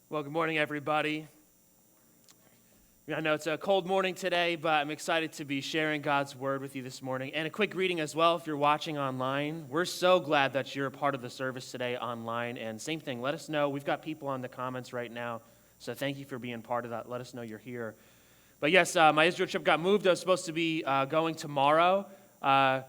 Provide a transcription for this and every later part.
Well, good morning, everybody. I know it's a cold morning today, but I'm excited to be sharing God's word with you this morning. And a quick reading as well if you're watching online. We're so glad that you're a part of the service today online. And same thing, let us know. We've got people on the comments right now, so thank you for being part of that. Let us know you're here. But yes, my Israel trip got moved. I was supposed to be going tomorrow. I'm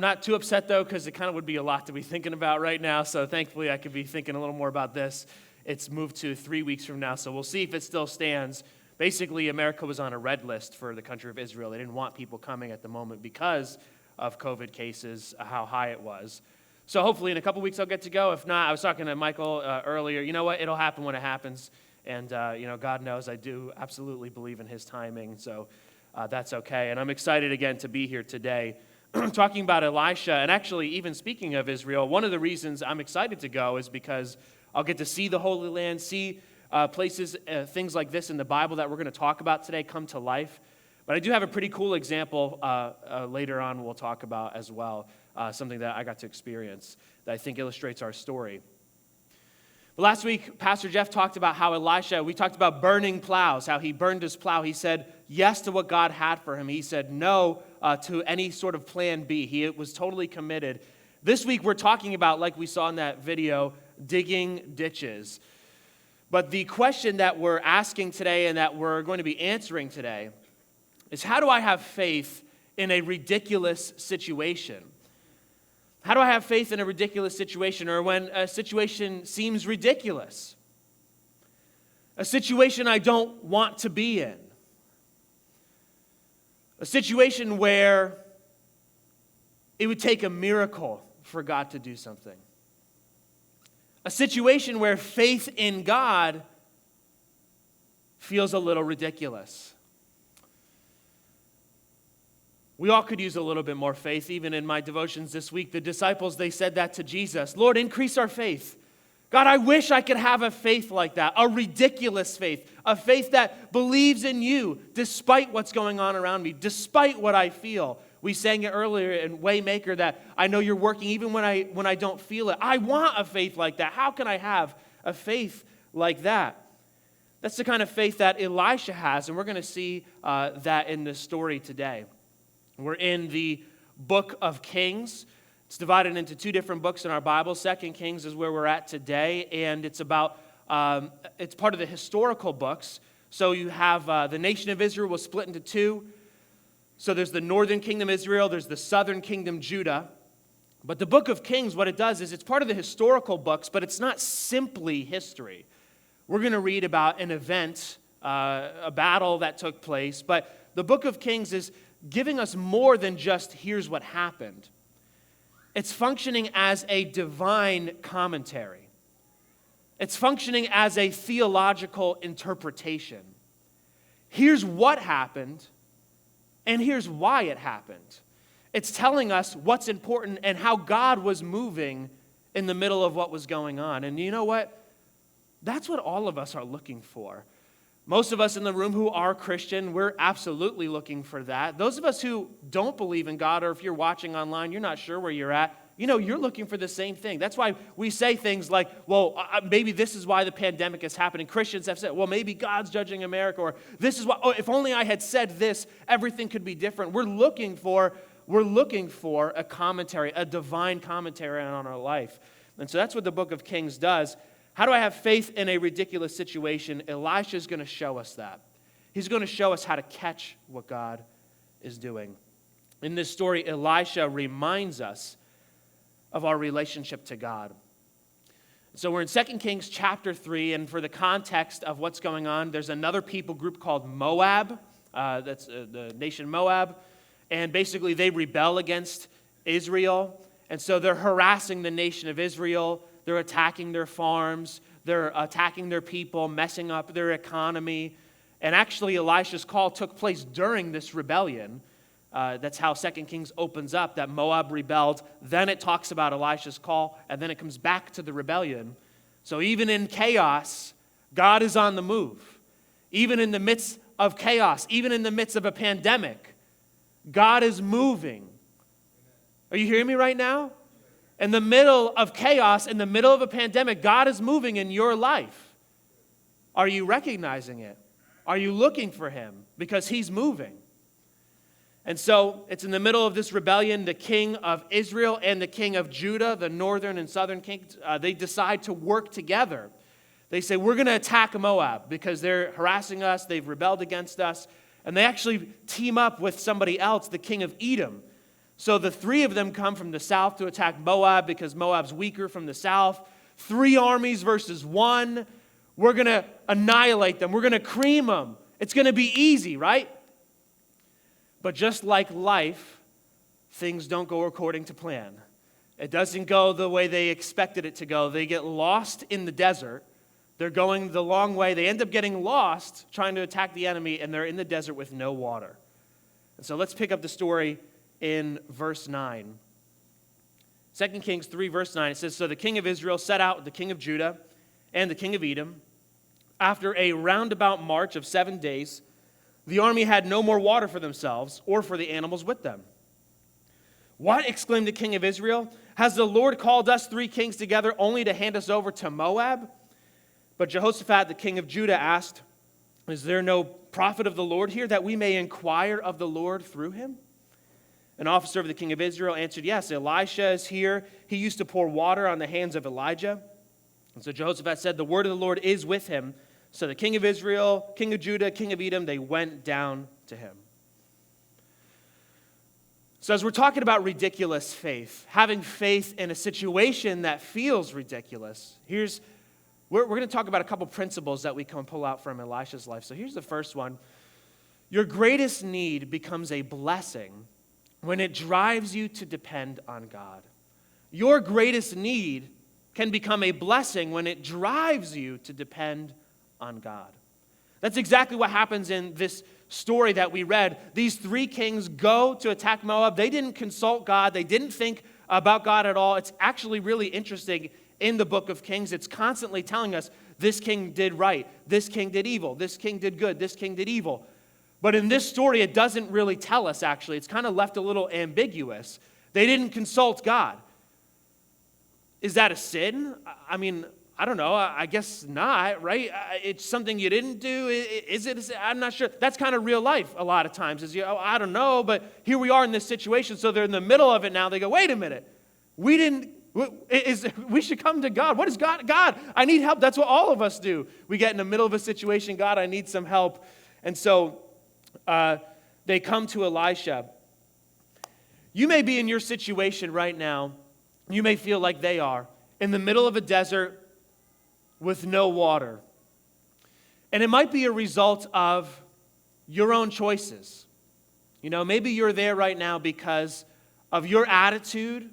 not too upset, though, because it kind of would be a lot to be thinking about right now. So thankfully, I could be thinking a little more about this. It's moved to 3 weeks from now, so we'll see if it still stands. Basically, America was on a red list for the country of Israel. They didn't want people coming at the moment because of COVID cases, how high it was. So hopefully in a couple weeks I'll get to go. If not, I was talking to Michael earlier. You know what? It'll happen when it happens. And, God knows I do absolutely believe in his timing, so that's okay. And I'm excited again to be here today talking about Elisha. And actually, even speaking of Israel, one of the reasons I'm excited to go is because I'll get to see the Holy Land, see places, things like this in the Bible that we're going to talk about today come to life. But I do have a pretty cool example later on we'll talk about as well, something that I got to experience that I think illustrates our story. But last week, Pastor Jeff talked about how Elisha, we talked about burning plows, how he burned his plow. He said yes to what God had for him. He said no to any sort of plan B. He was totally committed. This week, we're talking about, like we saw in that video, digging ditches. But the question that we're asking today and that we're going to be answering today is, how do I have faith in a ridiculous situation? How do I have faith in a ridiculous situation, or when a situation seems ridiculous? A situation I don't want to be in. A situation where it would take a miracle for God to do something. A situation where faith in God feels a little ridiculous. We all could use a little bit more faith. Even in my devotions this week, the disciples, they said that to Jesus. Lord, increase our faith. God, I wish I could have a faith like that, a ridiculous faith, a faith that believes in you despite what's going on around me, despite what I feel. We sang it earlier in Waymaker that I know you're working even when I don't feel it. I want a faith like that. How can I have a faith like that? That's the kind of faith that Elisha has, and we're going to see that in this story today. We're in the book of Kings. It's divided into two different books in our Bible. 2 Kings is where we're at today, and it's about it's part of the historical books. So you have the nation of Israel was split into two. So there's the northern kingdom Israel, there's the southern kingdom Judah. But the book of Kings, what it does is it's part of the historical books, but it's not simply history. We're going to read about an event, a battle that took place, but the book of Kings is giving us more than just here's what happened. It's functioning as a divine commentary. It's functioning as a theological interpretation. Here's what happened, and here's why it happened. It's telling us what's important and how God was moving in the middle of what was going on. And you know what? That's what all of us are looking for. Most of us in the room who are Christian, we're absolutely looking for that. Those of us who don't believe in God, or if you're watching online, you're not sure where you're at, you're looking for the same thing. That's why we say things like, well, maybe this is why the pandemic is happening. Christians have said, well, maybe God's judging America, or this is why, if only I had said this, everything could be different. We're looking for a commentary, a divine commentary on our life. And so that's what the book of Kings does. How do I have faith in a ridiculous situation? Elisha is going to show us that. He's going to show us how to catch what God is doing. In this story, Elisha reminds us of our relationship to God. So we're in 2 Kings chapter 3, and for the context of what's going on, there's another people group called Moab. That's the nation Moab. And basically they rebel against Israel. And so they're harassing the nation of Israel. They're attacking their farms. They're attacking their people, messing up their economy. And actually, Elisha's call took place during this rebellion. That's how 2 Kings opens up, that Moab rebelled. Then it talks about Elisha's call, and then it comes back to the rebellion. So even in chaos, God is on the move. Even in the midst of chaos, even in the midst of a pandemic, God is moving. Are you hearing me right now? In the middle of chaos, in the middle of a pandemic, God is moving in your life. Are you recognizing it? Are you looking for him? Because he's moving. And so it's in the middle of this rebellion, the king of Israel and the king of Judah, the northern and southern kings, they decide to work together. They say, we're going to attack Moab because they're harassing us, they've rebelled against us. And they actually team up with somebody else, the king of Edom. So the three of them come from the south to attack Moab because Moab's weaker from the south. 3 armies versus 1. We're going to annihilate them. We're going to cream them. It's going to be easy, right? But just like life, things don't go according to plan. It doesn't go the way they expected it to go. They get lost in the desert. They're going the long way. They end up getting lost trying to attack the enemy, and they're in the desert with no water. And so let's pick up the story in verse 9. 2 Kings 3, verse 9, it says, So the king of Israel set out with the king of Judah and the king of Edom. After a roundabout march of 7 days, the army had no more water for themselves or for the animals with them. What? Exclaimed the king of Israel. Has the Lord called us 3 kings together only to hand us over to Moab? But Jehoshaphat, the king of Judah, asked, Is there no prophet of the Lord here that we may inquire of the Lord through him? An officer of the king of Israel answered, Yes, Elisha is here. He used to pour water on the hands of Elijah. And so Jehoshaphat said, The word of the Lord is with him. So the king of Israel, king of Judah, king of Edom, they went down to him. So as we're talking about ridiculous faith, having faith in a situation that feels ridiculous, we're going to talk about a couple principles that we can pull out from Elisha's life. So here's the first one. Your greatest need becomes a blessing when it drives you to depend on God. Your greatest need can become a blessing when it drives you to depend on God. That's exactly what happens in this story that we read. These 3 kings go to attack Moab. They didn't consult God. They didn't think about God at all. It's actually really interesting in the book of Kings. It's constantly telling us this king did right, this king did evil, this king did good, this king did evil. But in this story, it doesn't really tell us, actually. It's kind of left a little ambiguous. They didn't consult God. Is that a sin? I mean, I don't know. I guess not, right? It's something you didn't do. Is it a sin? I'm not sure. That's kind of real life a lot of times. I don't know, but here we are in this situation. So they're in the middle of it now. They go, wait a minute. We should come to God. What is God? God, I need help. That's what all of us do. We get in the middle of a situation. God, I need some help. And so they come to Elisha. You may be in your situation right now. You may feel like they are in the middle of a desert with no water. And it might be a result of your own choices. Maybe you're there right now because of your attitude,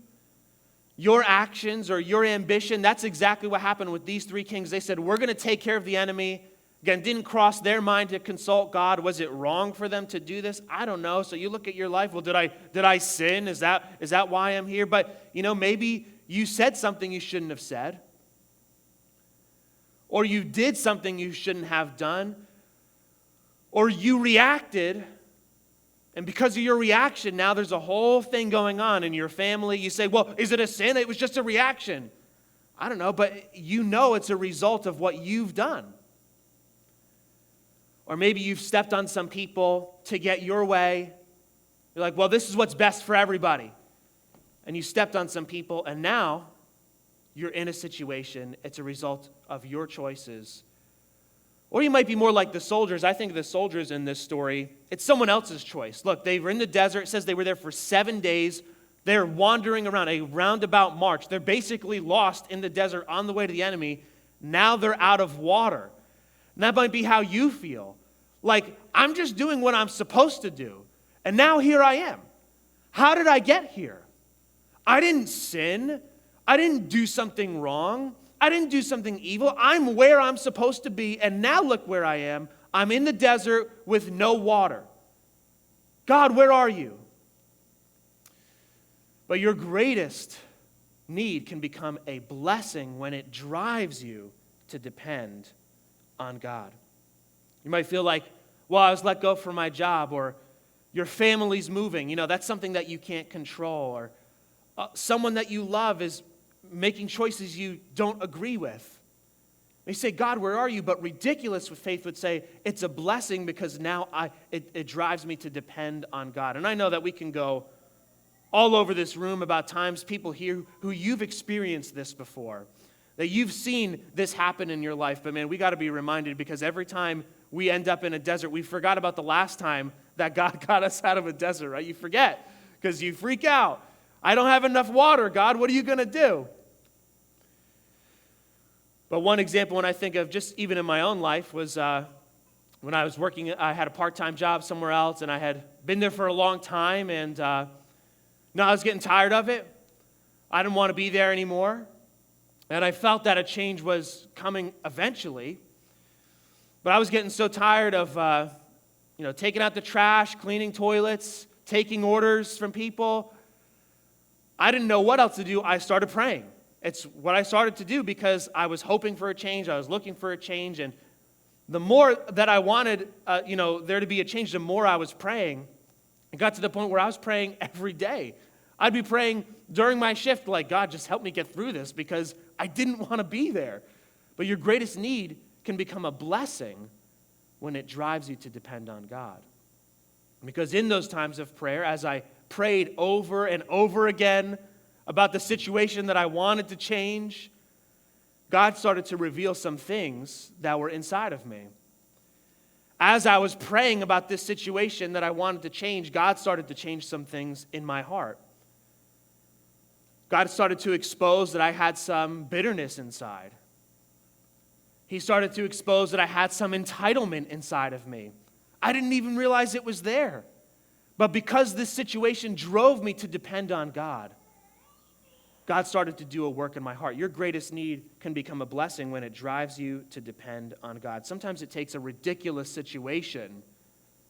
your actions, or your ambition. That's exactly what happened with these 3 kings. They said, we're going to take care of the enemy. Again, didn't cross their mind to consult God. Was it wrong for them to do this? I don't know. So you look at your life, well, did I sin? Is that why I'm here? But, maybe you said something you shouldn't have said. Or you did something you shouldn't have done. Or you reacted, and because of your reaction, now there's a whole thing going on in your family. You say, well, is it a sin? It was just a reaction. I don't know, but it's a result of what you've done. Or maybe you've stepped on some people to get your way. You're like, well, this is what's best for everybody. And you stepped on some people, and now you're in a situation. It's a result of your choices. Or you might be more like the soldiers. I think the soldiers in this story, it's someone else's choice. Look, they were in the desert. It says they were there for 7 days. They're wandering around, a roundabout march. They're basically lost in the desert on the way to the enemy. Now they're out of water. And that might be how you feel. Like, I'm just doing what I'm supposed to do. And now here I am. How did I get here? I didn't sin. I didn't do something wrong. I didn't do something evil. I'm where I'm supposed to be. And now look where I am. I'm in the desert with no water. God, where are you? But your greatest need can become a blessing when it drives you to depend on God. You might feel like, well, I was let go from my job, or your family's moving. That's something that you can't control. Or someone that you love is making choices you don't agree with. You say, God, where are you? But ridiculous with faith would say, it's a blessing because now it drives me to depend on God. And I know that we can go all over this room about times people here who you've experienced this before, that you've seen this happen in your life. But man, we got to be reminded, because every time we end up in a desert, we forgot about the last time that God got us out of a desert, right? You forget because you freak out. I don't have enough water, God. What are you going to do? But one example when I think of just even in my own life was when I was working, I had a part-time job somewhere else, and I had been there for a long time, and I was getting tired of it. I didn't want to be there anymore, and I felt that a change was coming eventually. But I was getting so tired of taking out the trash, cleaning toilets, taking orders from people. I didn't know what else to do. I started praying. It's what I started to do because I was hoping for a change. I was looking for a change. And the more that I wanted, there to be a change, the more I was praying. It got to the point where I was praying every day. I'd be praying during my shift, like, God, just help me get through this, because I didn't want to be there. But your greatest need can become a blessing when it drives you to depend on God. Because in those times of prayer, as I prayed over and over again about the situation that I wanted to change, God started to reveal some things that were inside of me. As I was praying about this situation that I wanted to change, God started to change some things in my heart. God started to expose that I had some bitterness inside. He started to expose that I had some entitlement inside of me. I didn't even realize it was there. But because this situation drove me to depend on God, God started to do a work in my heart. Your greatest need can become a blessing when it drives you to depend on God. Sometimes it takes a ridiculous situation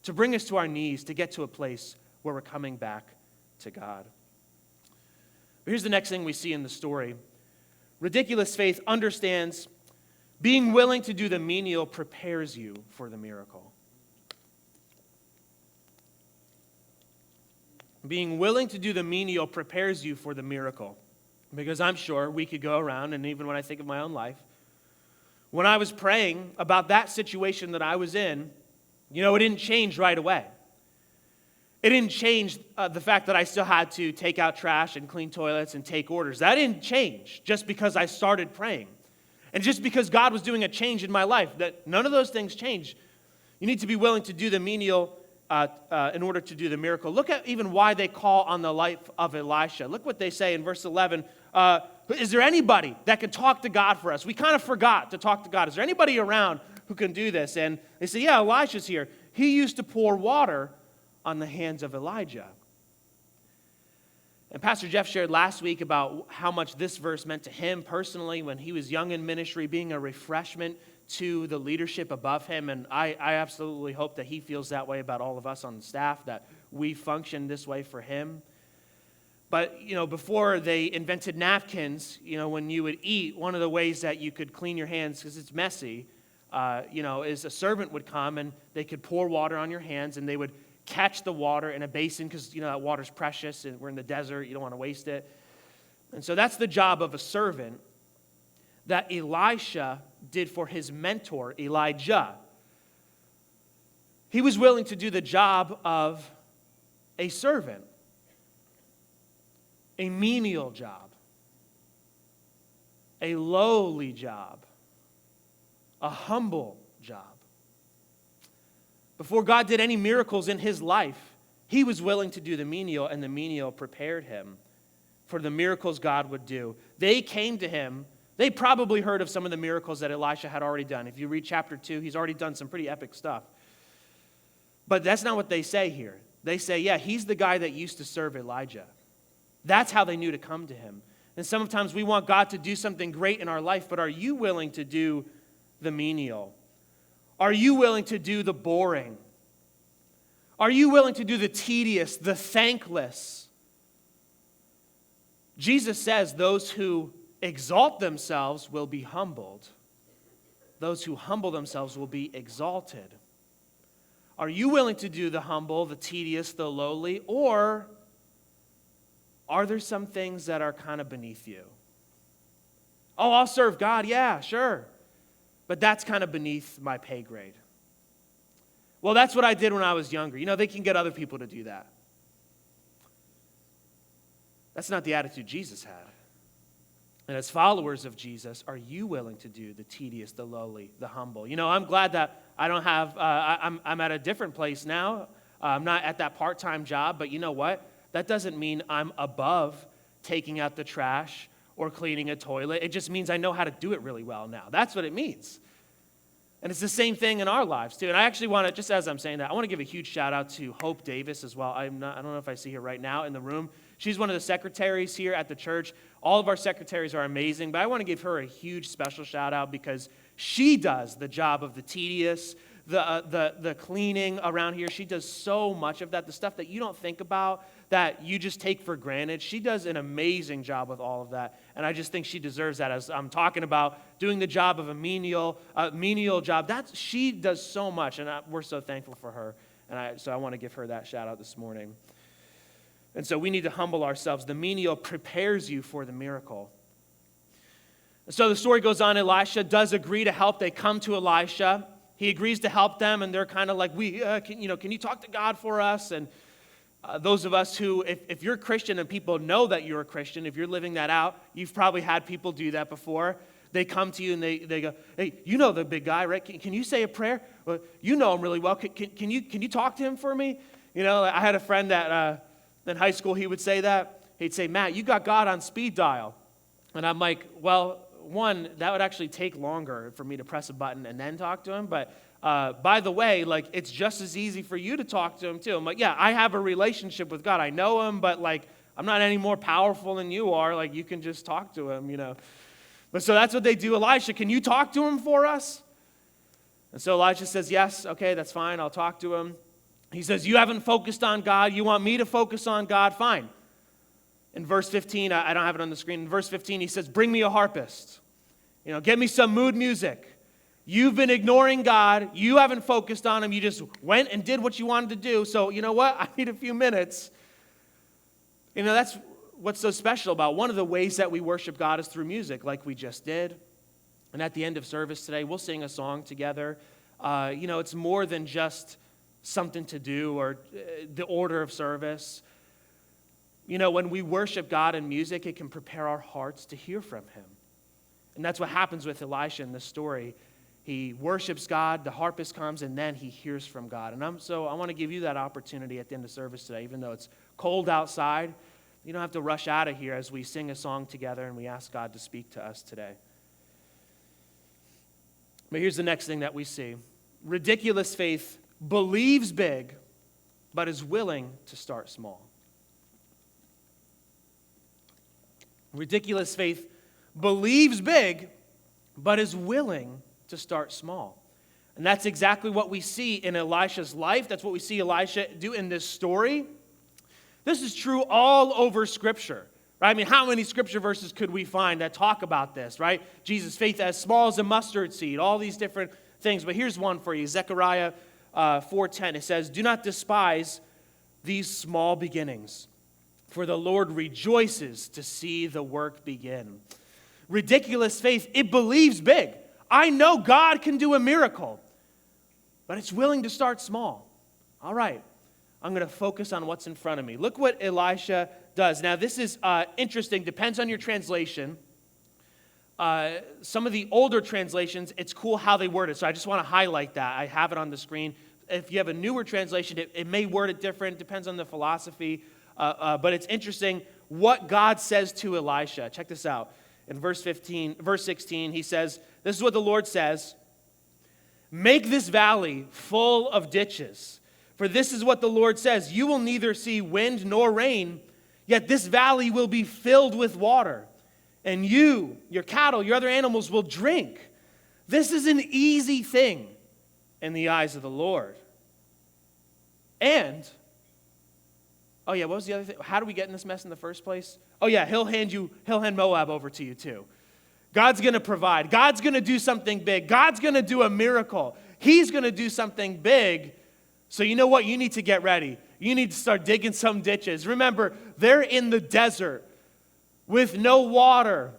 to bring us to our knees, to get to a place where we're coming back to God. But here's the next thing we see in the story. Ridiculous faith understands being willing to do the menial prepares you for the miracle. Being willing to do the menial prepares you for the miracle. Because I'm sure we could go around, and even when I think of my own life, when I was praying about that situation that I was in, it didn't change right away. It didn't change the fact that I still had to take out trash and clean toilets and take orders. That didn't change just because I started praying. And just because God was doing a change in my life, that none of those things change. You need to be willing to do the menial in order to do the miracle. Look at even why they call on the life of Elisha. Look what they say in verse 11. Is there anybody that can talk to God for us? We kind of forgot to talk to God. Is there anybody around who can do this? And they say, yeah, Elisha's here. He used to pour water on the hands of Elijah. And Pastor Jeff shared last week about how much this verse meant to him personally when he was young in ministry, being a refreshment to the leadership above him. And I absolutely hope that he feels that way about all of us on the staff, that we function this way for him. But, before they invented napkins, when you would eat, one of the ways that you could clean your hands, because it's messy, is a servant would come and they could pour water on your hands, and they would catch the water in a basin because, that water's precious and we're in the desert. You don't want to waste it. And so that's the job of a servant that Elisha did for his mentor, Elijah. He was willing to do the job of a servant, a menial job, a lowly job, a humble job. Before God did any miracles in his life, he was willing to do the menial, and the menial prepared him for the miracles God would do. They came to him. They probably heard of some of the miracles that Elisha had already done. If you read chapter 2, he's already done some pretty epic stuff. But that's not what they say here. They say, yeah, he's the guy that used to serve Elijah. That's how they knew to come to him. And sometimes we want God to do something great in our life, but are you willing to do the menial? Are you willing to do the boring? Are you willing to do the tedious, the thankless? Jesus says those who exalt themselves will be humbled. Those who humble themselves will be exalted. Are you willing to do the humble, the tedious, the lowly, or are there some things that are kind of beneath you? Oh, I'll serve God. Yeah, sure. but that's kind of beneath my pay grade. Well, that's what I did when I was younger. You know, they can get other people to do that. That's not the attitude Jesus had. And as followers of Jesus, are you willing to do the tedious, the lowly, the humble? You know, I'm glad that I don't have, I'm at a different place now. I'm not at that part-time job, but you know what? That doesn't mean I'm above taking out the trash or cleaning a toilet. It just means I know how to do it really well now. That's what it means. And it's the same thing in our lives, too. And I actually want to, just as I'm saying that, I want to give a huge shout out to Hope Davis as well. I don't know if I see her right now in the room. She's one of the secretaries here at the church. All of our secretaries are amazing, but I want to give her a huge special shout out because she does the job of the tedious, the cleaning around here. She does so much of that, the stuff that you don't think about, that you just take for granted. She does an amazing job with all of that, and I just think she deserves that. As I'm talking about doing the job of a menial job, she does so much, and we're so thankful for her, and so I want to give her that shout out this morning. And so we need to humble ourselves. The menial prepares you for the miracle. So the story goes on. Elisha does agree to help. They come to Elisha. He agrees to help them, and they're kind of like, can you talk to God for us? And those of us who, if you're a Christian and people know that you're a Christian, if you're living that out, you've probably had people do that before. They come to you and they go, hey, you know the big guy, right? Can you say a prayer? Well, you know him really well. Can you talk to him for me? You know, I had a friend that in high school, he would say that. He'd say, Matt, you got God on speed dial. And I'm like, well, one, that would actually take longer for me to press a button and then talk to him. But by the way, like, it's just as easy for you to talk to him too. I'm like, yeah, I have a relationship with God. I know him, but like, I'm not any more powerful than you are. Like, you can just talk to him, you know. But so that's what they do. Elisha, can you talk to him for us? And so Elisha says, yes, okay, that's fine. I'll talk to him. He says, you haven't focused on God. You want me to focus on God? Fine. In verse 15, I don't have it on the screen. In verse 15, he says, bring me a harpist. You know, get me some mood music. You've been ignoring God. You haven't focused on him. You just went and did what you wanted to do. So you know what? I need a few minutes. You know, that's what's so special about one of the ways that we worship God is through music, like we just did. And at the end of service today, we'll sing a song together. You know, it's more than just something to do or the order of service. You know, when we worship God in music, it can prepare our hearts to hear from him. And that's what happens with Elisha in this story. He worships God, the harpist comes, and then he hears from God. And I want to give you that opportunity at the end of service today, even though it's cold outside. You don't have to rush out of here as we sing a song together and we ask God to speak to us today. But here's the next thing that we see. Ridiculous faith believes big, but is willing to start small. Ridiculous faith believes big, but is willing to start small. And that's exactly what we see in Elisha's life. That's what we see Elisha do in this story. This is true all over Scripture, right? I mean, how many Scripture verses could we find that talk about this, right? Jesus' faith as small as a mustard seed, all these different things. But here's one for you, Zechariah 4:10. It says, do not despise these small beginnings, for the Lord rejoices to see the work begin. Ridiculous faith, it believes big. I know God can do a miracle, but it's willing to start small. All right, I'm going to focus on what's in front of me. Look what Elisha does. Now, this is interesting. Depends on your translation. Some of the older translations, it's cool how they word it. So I just want to highlight that. I have it on the screen. If you have a newer translation, it may word it different. Depends on the philosophy. But it's interesting what God says to Elisha. Check this out. In verse 16, he says, this is what the Lord says, make this valley full of ditches. For this is what the Lord says, you will neither see wind nor rain, yet this valley will be filled with water. And you, your cattle, your other animals will drink. This is an easy thing in the eyes of the Lord. And, oh yeah, what was the other thing? How do we get in this mess in the first place? Oh yeah, he'll hand Moab over to you too. God's going to provide. God's going to do something big. God's going to do a miracle. He's going to do something big. So you know what? You need to get ready. You need to start digging some ditches. Remember, they're in the desert with no water.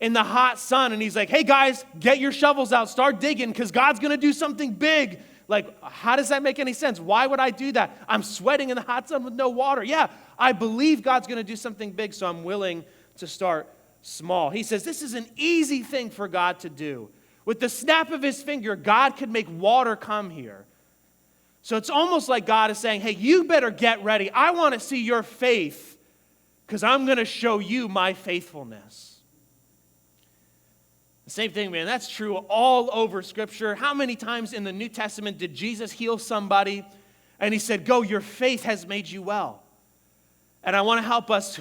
in the hot sun, and he's like, hey guys, get your shovels out, start digging, because God's going to do something big. Like, how does that make any sense? Why would I do that? I'm sweating in the hot sun with no water. Yeah, I believe God's going to do something big, so I'm willing to start small. He says this is an easy thing for God to do. With the snap of his finger, God could make water come here. So it's almost like God is saying, hey, you better get ready. I want to see your faith because I'm going to show you my faithfulness. The same thing, man. That's true all over Scripture. How many times in the New Testament did Jesus heal somebody and he said, go, your faith has made you well? And I want to help us,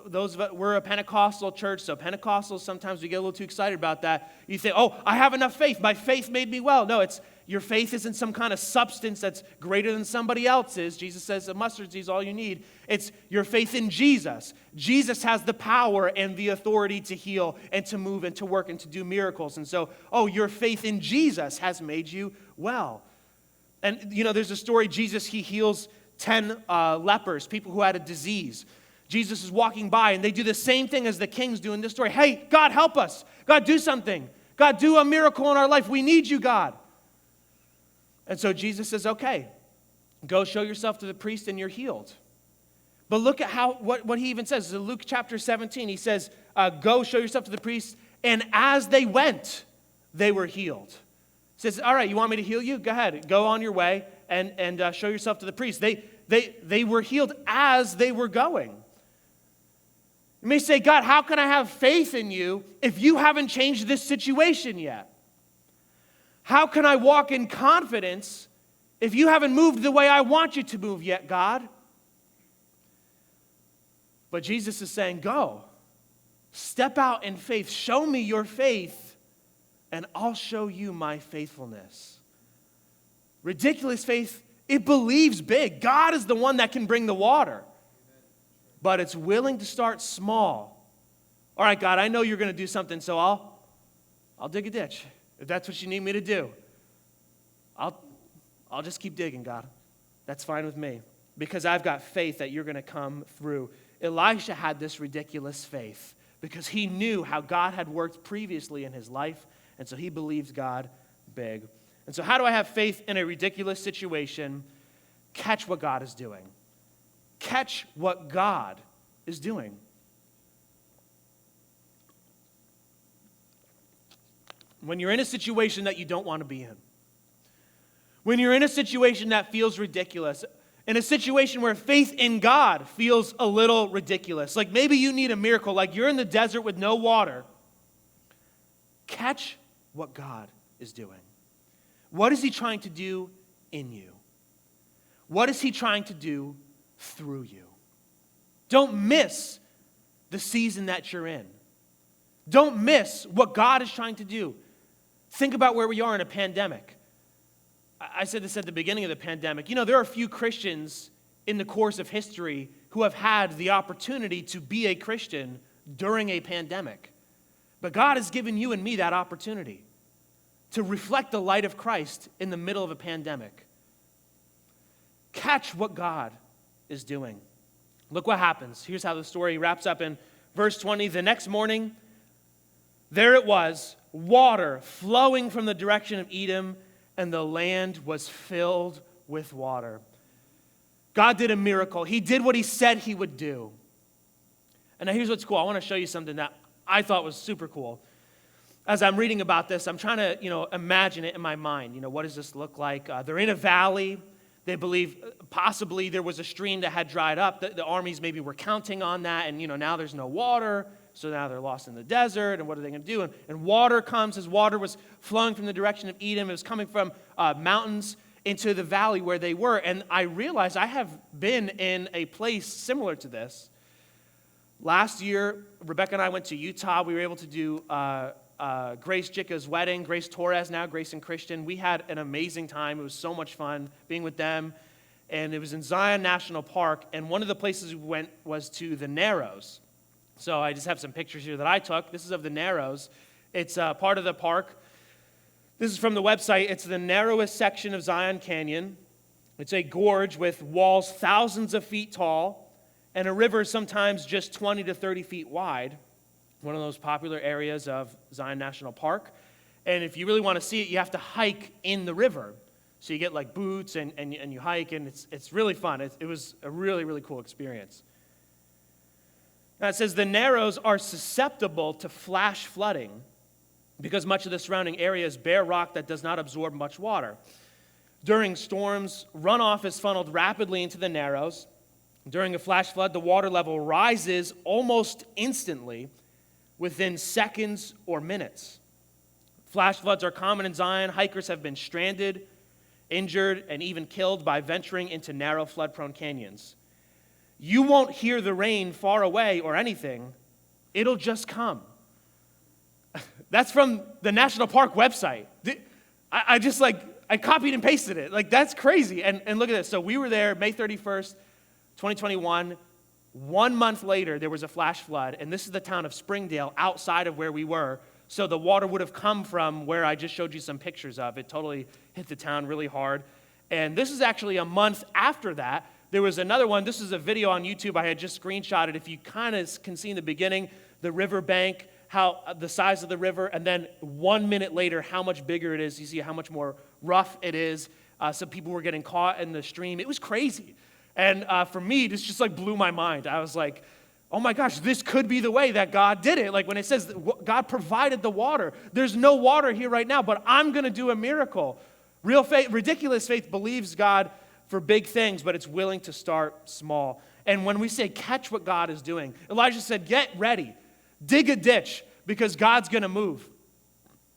those of us, we're a Pentecostal church, so Pentecostals, sometimes we get a little too excited about that. You think, oh, I have enough faith. My faith made me well. No, it's your faith isn't some kind of substance that's greater than somebody else's. Jesus says a mustard seed is all you need. It's your faith in Jesus. Jesus has the power and the authority to heal and to move and to work and to do miracles. And so, oh, your faith in Jesus has made you well. And, you know, there's a story, Jesus, he heals 10 lepers, people who had a disease. Jesus is walking by, and they do the same thing as the kings do in this story. Hey, God, help us. God, do something. God, do a miracle in our life. We need you, God. And so Jesus says, okay, go show yourself to the priest, and you're healed. But look at what he even says. In Luke chapter 17, he says, go show yourself to the priest, and as they went, they were healed. He says, all right, you want me to heal you? Go ahead. Go on your way. And show yourself to the priest. They were healed as they were going. You may say, God, how can I have faith in you if you haven't changed this situation yet? How can I walk in confidence if you haven't moved the way I want you to move yet, God? But Jesus is saying, go. Step out in faith. Show me your faith, and I'll show you my faithfulness. Ridiculous faith, it believes big. God is the one that can bring the water. But it's willing to start small. All right, God, I know you're going to do something, so I'll dig a ditch. If that's what you need me to do, I'll just keep digging, God. That's fine with me. Because I've got faith that you're going to come through. Elisha had this ridiculous faith because he knew how God had worked previously in his life, and so he believed God big. And so how do I have faith in a ridiculous situation? Catch what God is doing. Catch what God is doing. When you're in a situation that you don't want to be in, when you're in a situation that feels ridiculous, in a situation where faith in God feels a little ridiculous, like maybe you need a miracle, like you're in the desert with no water, catch what God is doing. What is he trying to do in you? What is he trying to do through you? Don't miss the season that you're in. Don't miss what God is trying to do. Think about where we are in a pandemic. I said this at the beginning of the pandemic. You know, there are a few Christians in the course of history who have had the opportunity to be a Christian during a pandemic. But God has given you and me that opportunity to reflect the light of Christ in the middle of a pandemic. Catch what God is doing. Look what happens. Here's how the story wraps up in verse 20. The next morning, there it was, water flowing from the direction of Edom, and the land was filled with water. God did a miracle. He did what he said he would do. And now here's what's cool. I want to show you something that I thought was super cool. As I'm reading about this, I'm trying to, imagine it in my mind. What does this look like? They're in a valley. They believe possibly there was a stream that had dried up. The armies maybe were counting on that, and, now there's no water, so now they're lost in the desert, and what are they going to do? And water comes. As water was flowing from the direction of Edom, it was coming from mountains into the valley where they were. And I realized I have been in a place similar to this. Last year, Rebecca and I went to Utah. We were able to do Grace Jicka's wedding. Grace Torres, now Grace and Christian. We had an amazing time. It was so much fun being with them. And it was in Zion National Park. And one of the places we went was to the Narrows. So I just have some pictures here that I took. This is of the Narrows. It's part of the park. This is from the website. It's the narrowest section of Zion Canyon. It's a gorge with walls thousands of feet tall and a river sometimes just 20 to 30 feet wide. one of those popular areas of Zion National Park. And if you really want to see it, you have to hike in the river. So you get like boots and you hike, and it's really fun. It was a really, really cool experience. Now it says the Narrows are susceptible to flash flooding because much of the surrounding area is bare rock that does not absorb much water. During storms, runoff is funneled rapidly into the Narrows. During a flash flood, the water level rises almost instantly within seconds or minutes. Flash floods are common in Zion. Hikers have been stranded, injured, and even killed by venturing into narrow flood-prone canyons. You won't hear the rain far away or anything. It'll just come. That's from the National Park website. I copied and pasted it. Like, that's crazy. And look at this. So we were there May 31st, 2021. 1 month later, there was a flash flood, and this is the town of Springdale outside of where we were. So the water would have come from where I just showed you some pictures of. It totally hit the town really hard. And this is actually a month after that. There was another one. This is a video on YouTube I had just screenshotted. If you kind of can see in the beginning, the river bank, how the size of the river, and then 1 minute later, how much bigger it is. You see how much more rough it is. Some people were getting caught in the stream. It was crazy. And for me, this just like blew my mind. I was like, oh my gosh, this could be the way that God did it. Like when it says that God provided the water. There's no water here right now, but I'm going to do a miracle. Real faith, ridiculous faith believes God for big things, but it's willing to start small. And when we say catch what God is doing, Elijah said, get ready. Dig a ditch because God's going to move.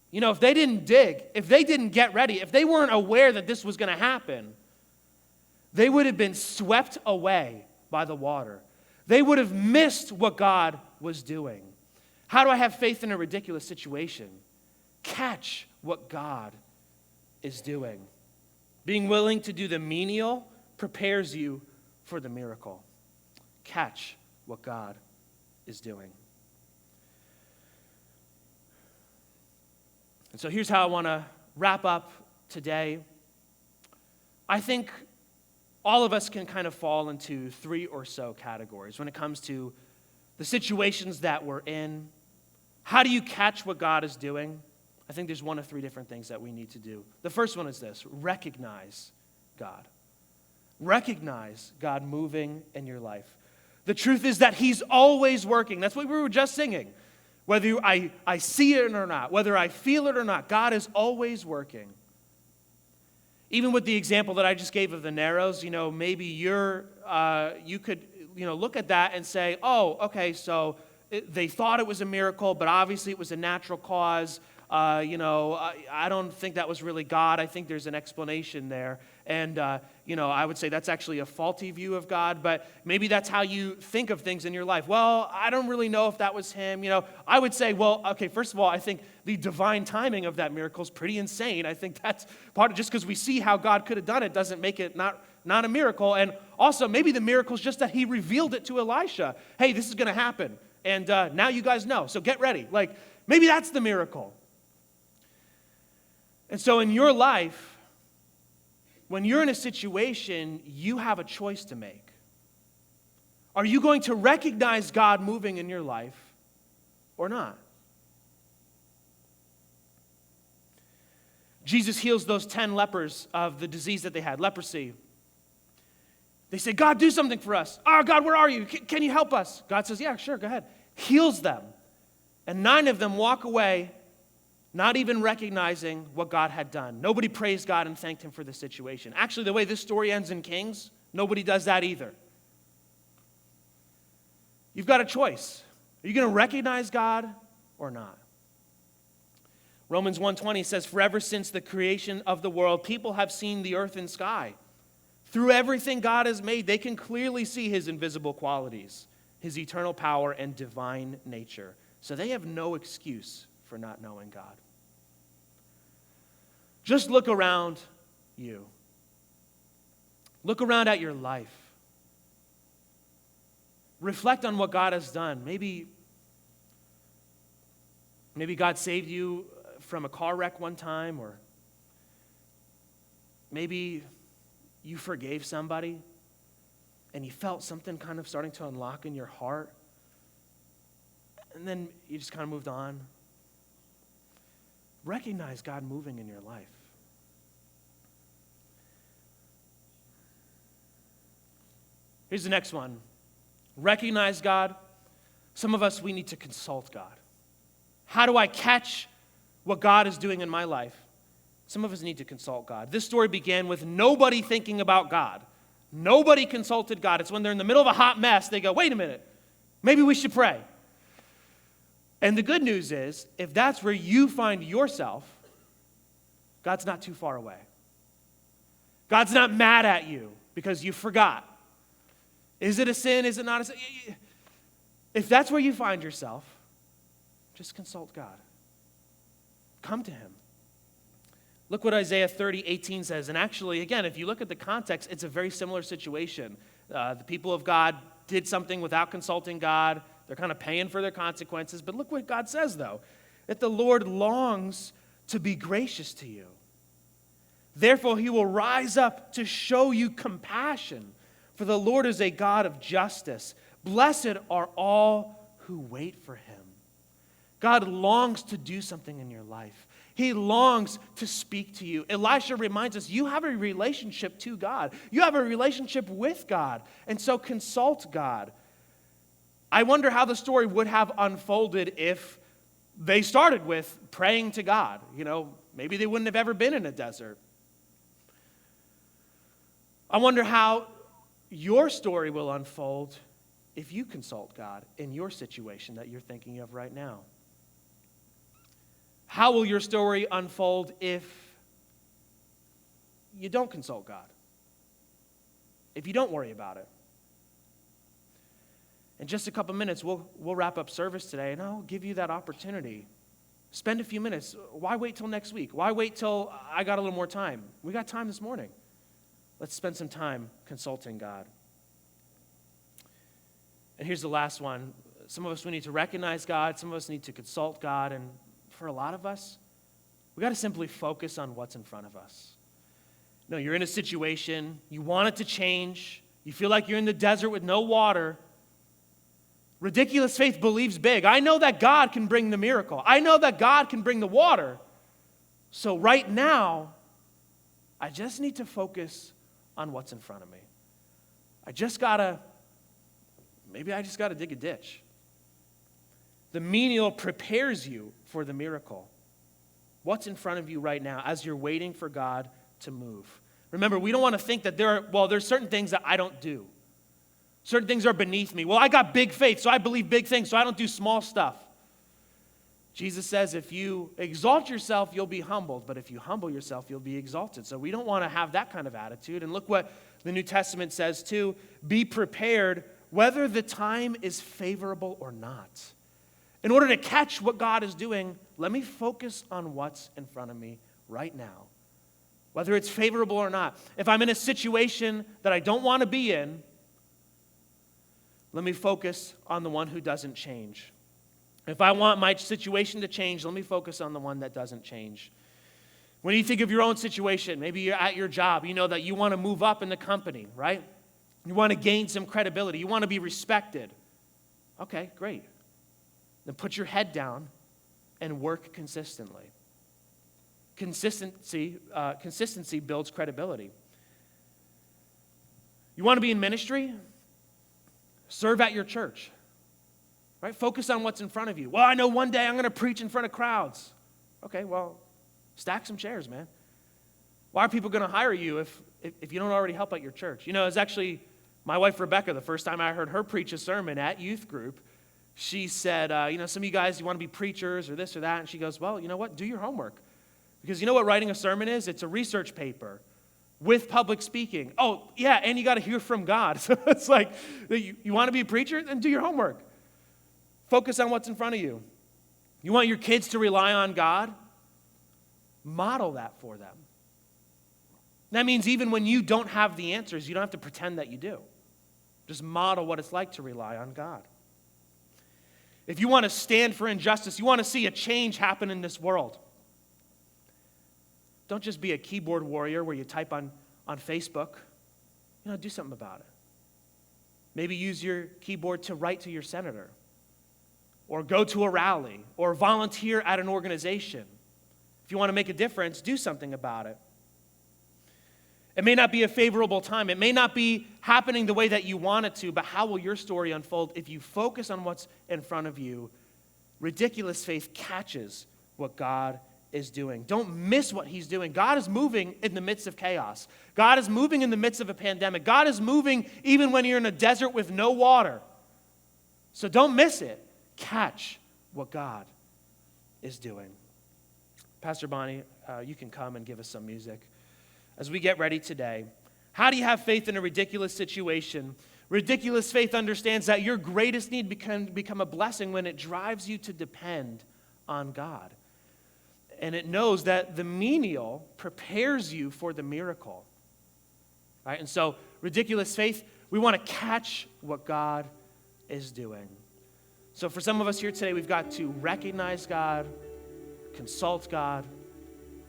You know, if they didn't dig, if they didn't get ready, if they weren't aware that this was going to happen, they would have been swept away by the water. They would have missed what God was doing. How do I have faith in a ridiculous situation? Catch what God is doing. Being willing to do the menial prepares you for the miracle. Catch what God is doing. And so here's how I want to wrap up today. I think all of us can kind of fall into 3 or so categories when it comes to the situations that we're in. How do you catch what God is doing? I think there's 1 of 3 different things that we need to do. The first one is this: recognize God. Recognize God moving in your life. The truth is that He's always working. That's what we were just singing. Whether I see it or not, whether I feel it or not, God is always working. Even with the example that I just gave of the Narrows, maybe you could, look at that and say, oh, okay, so they thought it was a miracle, but obviously it was a natural cause. I don't think that was really God. I think there's an explanation there. And, I would say that's actually a faulty view of God, but maybe that's how you think of things in your life. Well, I don't really know if that was Him. I would say, well, okay, first of all, I think the divine timing of that miracle is pretty insane. I think that's part of, just because we see how God could have done it doesn't make it not a miracle. And also, maybe the miracle is just that He revealed it to Elisha. Hey, this is going to happen. And now you guys know, so get ready. Like, maybe that's the miracle. And so in your life, when you're in a situation, you have a choice to make. Are you going to recognize God moving in your life or not? Jesus heals those 10 lepers of the disease that they had, leprosy. They say, God, do something for us. Oh, God, where are you? Can you help us? God says, yeah, sure, go ahead. Heals them. And 9 of them walk away not even recognizing what God had done. Nobody praised God and thanked Him for the situation. Actually, the way this story ends in Kings, nobody does that either. You've got a choice. Are you going to recognize God or not? Romans 1:20 says, "For ever since the creation of the world, people have seen the earth and sky. Through everything God has made, they can clearly see His invisible qualities, His eternal power and divine nature. So they have no excuse for not knowing God." Just look around you. Look around at your life. Reflect on what God has done. Maybe God saved you from a car wreck one time, or maybe you forgave somebody and you felt something kind of starting to unlock in your heart. and then you just kind of moved on. Recognize God moving in your life. Here's the next one. Recognize God. Some of us, we need to consult God. How do I catch what God is doing in my life? Some of us need to consult God. This story began with nobody thinking about God. Nobody consulted God. It's when they're in the middle of a hot mess, they go, wait a minute, maybe we should pray. And the good news is, if that's where you find yourself, God's not too far away. God's not mad at you because you forgot. Is it a sin? Is it not a sin? If that's where you find yourself, just consult God. Come to him. Look what Isaiah 30:18 says. And actually, again, if you look at the context, it's a very similar situation. The people of God did something without consulting God. They're kind of paying for their consequences. But look what God says, though. That the Lord longs to be gracious to you. Therefore, he will rise up to show you compassion. For the Lord is a God of justice. Blessed are all who wait for him. God longs to do something in your life. He longs to speak to you. Elisha reminds us, you have a relationship to God. You have a relationship with God. And so consult God. I wonder how the story would have unfolded if they started with praying to God. You know, maybe they wouldn't have ever been in a desert. I wonder how your story will unfold if you consult God in your situation that you're thinking of right now. How will your story unfold if you don't consult God? If you don't worry about it? In just a couple minutes, we'll wrap up service today, and I'll give you that opportunity. Spend a few minutes. Why wait till next week? Why wait till I got a little more time? We got time this morning. Let's spend some time consulting God. And here's the last one. Some of us, we need to recognize God. Some of us need to consult God. And for a lot of us, we got to simply focus on what's in front of us. No, you're in a situation. You want it to change. You feel like you're in the desert with no water. Ridiculous faith believes big. I know that God can bring the miracle. I know that God can bring the water. So right now, I just need to focus on what's in front of me. Maybe I just got to dig a ditch. The menial prepares you for the miracle. What's in front of you right now as you're waiting for God to move? Remember, we don't want to think that there's certain things that I don't do. Certain things are beneath me. Well, I got big faith, so I believe big things, so I don't do small stuff. Jesus says if you exalt yourself, you'll be humbled, but if you humble yourself, you'll be exalted. So we don't want to have that kind of attitude. And look what the New Testament says too. Be prepared whether the time is favorable or not. In order to catch what God is doing, let me focus on what's in front of me right now, whether it's favorable or not. If I'm in a situation that I don't want to be in, let me focus on the one who doesn't change. If I want my situation to change, let me focus on the one that doesn't change. When you think of your own situation, maybe you're at your job, you know that you want to move up in the company, right? You want to gain some credibility. You want to be respected. Okay, great. Then put your head down and work consistently. Consistency builds credibility. You want to be in ministry? Serve at your church. Right? Focus on what's in front of you. Well, I know one day I'm going to preach in front of crowds. Okay, well, stack some chairs, man. Why are people going to hire you if you don't already help at your church? You know, it's actually my wife, Rebecca, the first time I heard her preach a sermon at youth group, she said, some of you guys, you want to be preachers or this or that. And she goes, well, you know what? Do your homework. Because you know what writing a sermon is? It's a research paper with public speaking. Oh, yeah, and you got to hear from God. So it's like, you want to be a preacher? Then do your homework. Focus on what's in front of you. You want your kids to rely on God? Model that for them. That means even when you don't have the answers, you don't have to pretend that you do. Just model what it's like to rely on God. If you want to stand for injustice, you want to see a change happen in this world, don't just be a keyboard warrior where you type on Facebook. Do something about it. Maybe use your keyboard to write to your senator or go to a rally, or volunteer at an organization. If you want to make a difference, do something about it. It may not be a favorable time. It may not be happening the way that you want it to, but how will your story unfold if you focus on what's in front of you? Ridiculous faith catches what God is doing. Don't miss what he's doing. God is moving in the midst of chaos. God is moving in the midst of a pandemic. God is moving even when you're in a desert with no water. So don't miss it. Catch what God is doing. Pastor Bonnie, you can come and give us some music. As we get ready today, how do you have faith in a ridiculous situation? Ridiculous faith understands that your greatest need can become a blessing when it drives you to depend on God. And it knows that the menial prepares you for the miracle. Right? And so, ridiculous faith, we want to catch what God is doing. So for some of us here today, we've got to recognize God, consult God,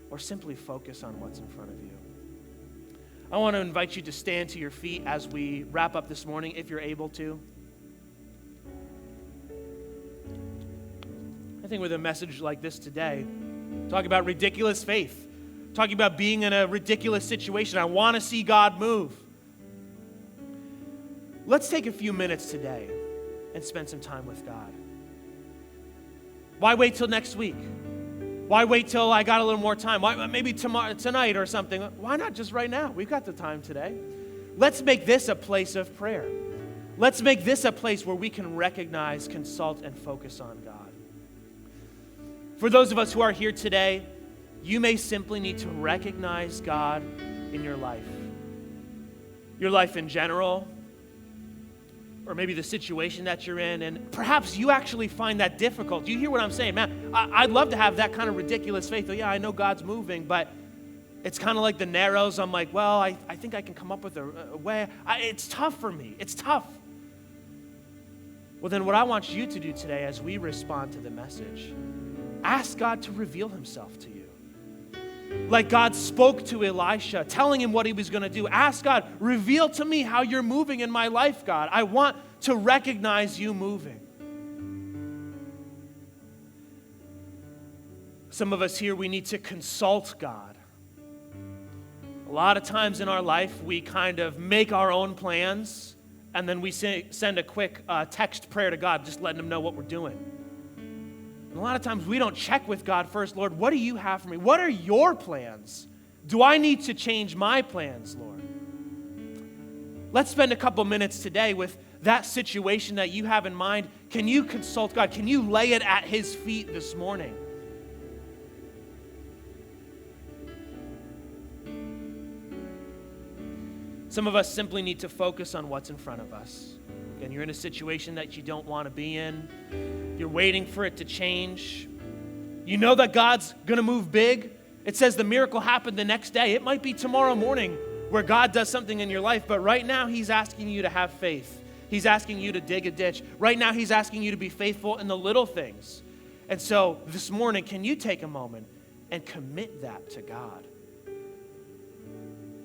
or simply focus on what's in front of you. I want to invite you to stand to your feet as we wrap up this morning, if you're able to. I think with a message like this today, talking about ridiculous faith, talking about being in a ridiculous situation, I want to see God move. Let's take a few minutes today and spend some time with God. Why wait till next week? Why wait till I got a little more time? Why maybe tonight or something? Why not just right now? We've got the time today. Let's make this a place of prayer. Let's make this a place where we can recognize, consult, and focus on God. For those of us who are here today, you may simply need to recognize God in your life. Your life in general, or maybe the situation that you're in, and perhaps you actually find that difficult. Do you hear what I'm saying? Man, I'd love to have that kind of ridiculous faith. Oh, yeah, I know God's moving, but it's kind of like the Narrows. I'm like, well, I think I can come up with a way. It's tough for me. It's tough. Well, then what I want you to do today as we respond to the message, ask God to reveal himself to you. Like God spoke to Elisha, telling him what he was going to do. Ask God, reveal to me how you're moving in my life, God. I want to recognize you moving. Some of us here, we need to consult God. A lot of times in our life, we kind of make our own plans, and then we send a quick text prayer to God, just letting him know what we're doing. And a lot of times we don't check with God first. Lord, what do you have for me? What are your plans? Do I need to change my plans, Lord? Let's spend a couple minutes today with that situation that you have in mind. Can you consult God? Can you lay it at his feet this morning? Some of us simply need to focus on what's in front of us. Again, you're in a situation that you don't want to be in. You're waiting for it to change. You know that God's going to move big. It says the miracle happened the next day. It might be tomorrow morning where God does something in your life, but right now he's asking you to have faith. He's asking you to dig a ditch. Right now he's asking you to be faithful in the little things. And so this morning, can you take a moment and commit that to God?